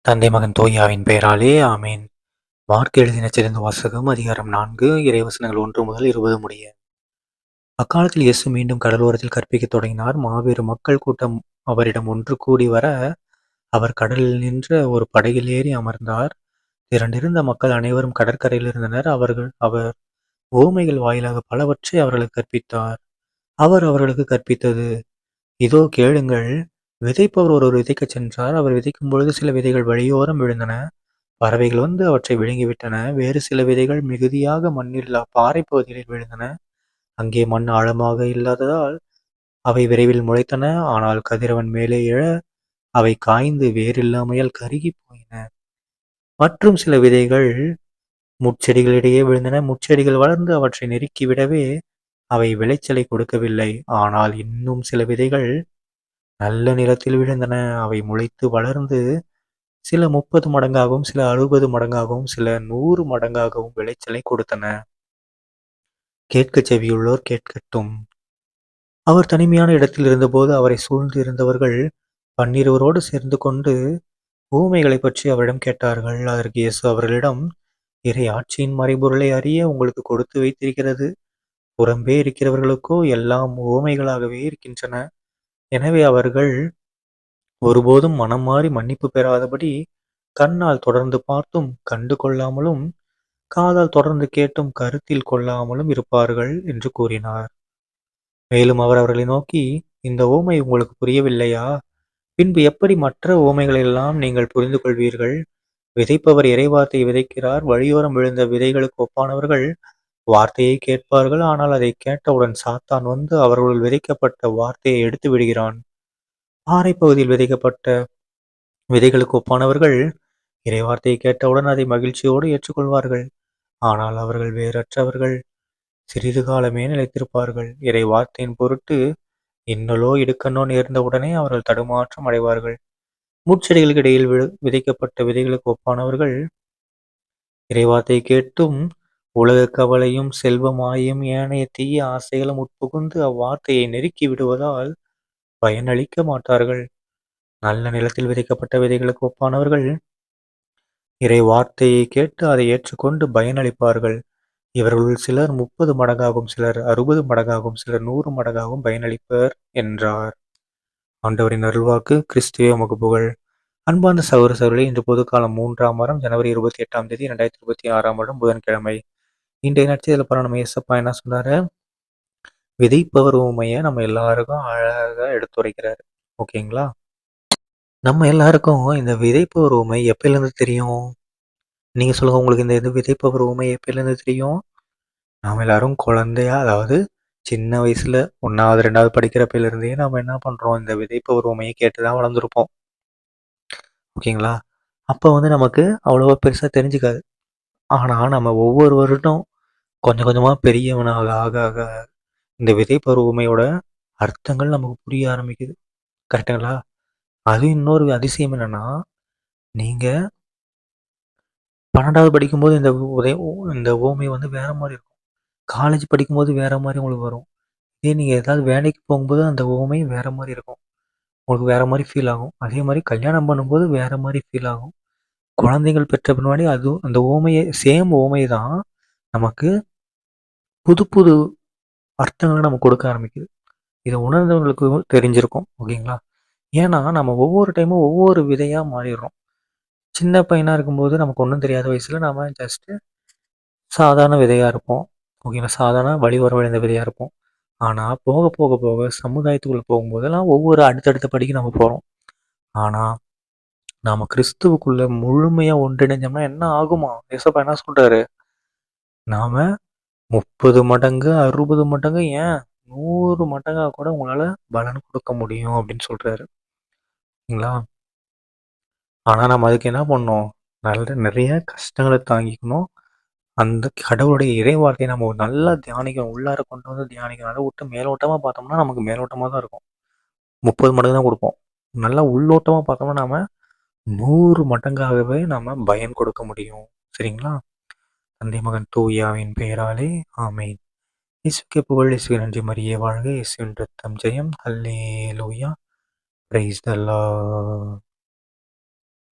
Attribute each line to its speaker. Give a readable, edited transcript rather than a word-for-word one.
Speaker 1: தந்தை மகன் தூயாவின் பெயராலே ஆமேன். மார்க் எழுதின சிறந்த வாசகம் அதிகாரம் 4 இறைவசனங்கள் 1 முதல் 20 முடிய. அக்காலத்தில் இயேசு மீண்டும் கடலோரத்தில் கற்பிக்கத் தொடங்கினார். மாபெரும் மக்கள் கூட்டம் அவரிடம் ஒன்று கூடி வர அவர் கடலில் நின்ற ஒரு படகில் ஏறி அமர்ந்தார். திரண்டிருந்த மக்கள் அனைவரும் கடற்கரையில் இருந்தனர். அவர் உவமைகள் வாயிலாக பலவற்றை அவர்களுக்கு கற்பித்தார். அவர் அவர்களுக்கு கற்பித்தது இதோ கேளுங்கள். விதைப்பவர் ஒருவர் விதைக்கச் சென்றார். அவர் விதைக்கும் பொழுது சில விதைகள் வழியோரம் விழுந்தன. பறவைகள் வந்து அவற்றை விழுங்கிவிட்டன. வேறு சில விதைகள் மிகுதியாக மண்ணில்லா பாறை பகுதிகளில் விழுந்தன. அங்கே மண் ஆழமாக இல்லாததால் அவை விரைவில் முளைத்தன. ஆனால் கதிரவன் மேலே எழ அவை காய்ந்து வேரில்லாமையால் கருகிப் போயின. மற்றும் சில விதைகள் முட்செடிகளிடையே விழுந்தன. முட்செடிகள் வளர்ந்து அவற்றை நெருக்கி விடவே அவை விளைச்சலை கொடுக்கவில்லை. ஆனால் இன்னும் சில விதைகள் நல்ல நிலத்தில் விழுந்தன. அவை முளைத்து வளர்ந்து சில 30 மடங்காகவும் சில 60 மடங்காகவும் சில 100 மடங்காகவும் விளைச்சலை கொடுத்தன. கேட்கச் செவியுள்ளோர் கேட்கட்டும். அவர் தனிமையான இடத்தில் இருந்தபோது அவரை சூழ்ந்து இருந்தவர்கள் 12 சேர்ந்து கொண்டு உவமைகளைப் பற்றி அவரிடம் கேட்டார்கள். அதற்கு இயேசு அவர்களிடம், இறை ஆட்சியின் மறைபொருளை அறிய உங்களுக்கு கொடுத்து வைத்திருக்கிறது. புறம்பே இருக்கிறவர்களுக்கோ எல்லாம் உவமைகளாகவே இருக்கின்றன. எனவே அவர்கள் ஒருபோதும் மனம் மாறி மன்னிப்பு பெறாதபடி கண்ணால் தொடர்ந்து பார்த்தும் கண்டு கொள்ளாமலும் காதால் தொடர்ந்து கேட்டும் கருத்தில் கொள்ளாமலும் இருப்பார்கள் என்று கூறினார். மேலும் அவர் அவர்களை நோக்கி, இந்த உவமை உங்களுக்கு புரியவில்லையா? பின்பு எப்படி மற்ற உவமைகளெல்லாம் நீங்கள் புரிந்து கொள்வீர்கள்? விதைப்பவர் இறைவார்த்தையை விதைக்கிறார். வழியோரம் விழுந்த விதைகளுக்கு ஒப்பானவர்கள் வார்த்தையை கேட்பார்கள். ஆனால் அதை கேட்டவுடன் சாத்தான் வந்து அவர்களுள் விதைக்கப்பட்ட வார்த்தையை எடுத்து விடுகிறான். பாறை பகுதியில் விதைக்கப்பட்ட விதைகளுக்கு ஒப்பானவர்கள் இறைவார்த்தையை கேட்டவுடன் அதை மகிழ்ச்சியோடு ஏற்றுக்கொள்வார்கள். ஆனால் அவர்கள் வேரற்றவர்கள், சிறிது காலமே நிலைத்திருப்பார்கள். இறை வார்த்தையின் பொருட்டு இன்னலோ இடுக்கண்ணோ நேர்ந்தவுடனே அவர்கள் தடுமாற்றம் அடைவார்கள். முட்செடிகளுக்கு இடையில் விதைக்கப்பட்ட விதைகளுக்கு ஒப்பானவர்கள் இறைவார்த்தையை கேட்டும் உலக கவலையும் செல்வமாயும் ஏனைய தீய ஆசைகளும் உட்புகுந்து அவ்வார்த்தையை நெருக்கி விடுவதால் பயனளிக்க மாட்டார்கள். நல்ல நிலத்தில் விதைக்கப்பட்ட விதைகளுக்கு ஒப்பானவர்கள் இறை வார்த்தையை கேட்டு அதை ஏற்றுக்கொண்டு பயனளிப்பார்கள். இவர்களுள் சிலர் 30 மடங்காகவும் சிலர் 60 மடங்காகவும் சிலர் 100 மடங்காகவும் பயனளிப்பர் என்றார். ஆண்டவரின் அருள்வாக்கு. கிறிஸ்துவே உமக்கு புகழ். அன்பார்ந்த சகோதர சகோதரிகளே, இன்று பொதுக்காலம் 3ஆம் வாரம் ஜனவரி 28ஆம் தேதி 2026ஆம் வருடம் புதன்கிழமை. இன்றைய நற்செய்தியில பாருங்க, நம்ம இயேசப்பா என்ன சொன்னாரு? விதைப்பவர் உவமையை நம்ம எல்லாருக்கும் அழகா எடுத்துரைக்கிறாரு. ஓகேங்களா? நம்ம எல்லாருக்கும் இந்த விதைப்பவர் உவமை எப்பயிலேருந்து தெரியும்? நீங்க சொல்லுங்க, உங்களுக்கு இந்த இது விதைப்பவர் உவமை எப்பயிலேருந்து தெரியும்? நாம எல்லாரும் குழந்தையா, அதாவது சின்ன வயசுல 1வது 2வது படிக்கிறப்பயிலிருந்தே நாம என்ன பண்றோம்? இந்த விதைப்பவர் உவமையை கேட்டு தான் வளர்ந்துருப்போம். ஓகேங்களா? அப்போ வந்து நமக்கு அவ்வளவா பெருசா தெரிஞ்சுக்காது. ஆனா நம்ம ஒவ்வொரு வருடம் கொஞ்சம் கொஞ்சமா பெரியவனாக ஆக ஆக இந்த விதைப்பவர் உவமையோட அர்த்தங்கள் நமக்கு புரிய ஆரம்பிக்குது. கரெக்ட்டுங்களா? அது இன்னொரு அதிசயம் என்னன்னா, நீங்க 12வது படிக்கும்போது இந்த உவமை வந்து வேற மாரி இருக்கும். காலேஜ் படிக்கும்போது வேற மாரி உங்களுக்கு வரும். இதே நீங்க ஏதாவது வேலைக்கு போகும்போது அந்த உவமை வேற மாரி இருக்கும். உங்களுக்கு வேற மாரி ஃபீல் ஆகும். அதே மாரி கல்யாணம் பண்ணும்போது வேற மாரி ஃபீல் ஆகும். குழந்தைகள் பெற்ற பின்னாடி அதுவும் அந்த உவமையே சேம் உவமை தான் நமக்கு புது புது அர்த்தங்கள நமக்கு கொடுக்க ஆரம்பிக்குது. இத உணர்ந்தவங்களுக்கு தெரிஞ்சிருக்கும். ஓகேங்களா? ஏன்னா நம்ம ஒவ்வொரு டைமும் ஒவ்வொரு விதையா மாறிடுறோம். சின்ன பையனா இருக்கும்போது நமக்கு ஒண்ணும் தெரியாத வயசுல நாம ஜஸ்ட்டு சாதாரண விதையா இருப்போம். ஓகேங்களா? சாதாரண வழியோரம் விழுந்த விதையா இருப்போம். ஆனா போக போக போக சமுதாயத்துக்குள்ள போகும்போதெல்லாம் ஒவ்வொரு அடுத்தடுத்த படிக்கு நம்ம போறோம். ஆனா நாம கிறிஸ்துவுக்குள்ள முழுமையா ஒன்றிணைஞ்சோம்னா என்ன ஆகுமா? ஏசப்பா என்ன சொல்றாரு? நாம 30 மடங்கு, 60 மடங்கு, ஏன் 100 மடங்கா கூட உங்களால பலன் கொடுக்க முடியும் அப்படின்னு சொல்றாரு. சரிங்களா? ஆனா நம்ம அதுக்கு என்ன பண்ணணும்? நிறைய கஷ்டங்கள தாங்கிக்கணும். அந்த கடவுளுடைய இறை வார்த்தைய நம்ம நல்லா தியானிக்கணும். உள்ளார கொண்டு வந்து தியானிக்கணும். அத விட்டு மேலோட்டமா பார்த்தோம்னா, நமக்கு மேலோட்டமா தான் இருக்கும். 30 மடங்கு தான் குடுப்போம். நல்லா உள்ளோட்டமா பார்த்தோம்னா, நாம 100 மடங்காகவே நாம பயன் கொடுக்க முடியும். சரிங்களா? தந்தை, மகன், தூய ஆவியின் பெயராலே ஆமென். இயேசுவுக்கே புகழ். இயேசுவே நன்றி. மரியே வாழ்க. இயேசுவின் ரத்தம் ஜெயம். அல்லேலூயா. Praise the Lord.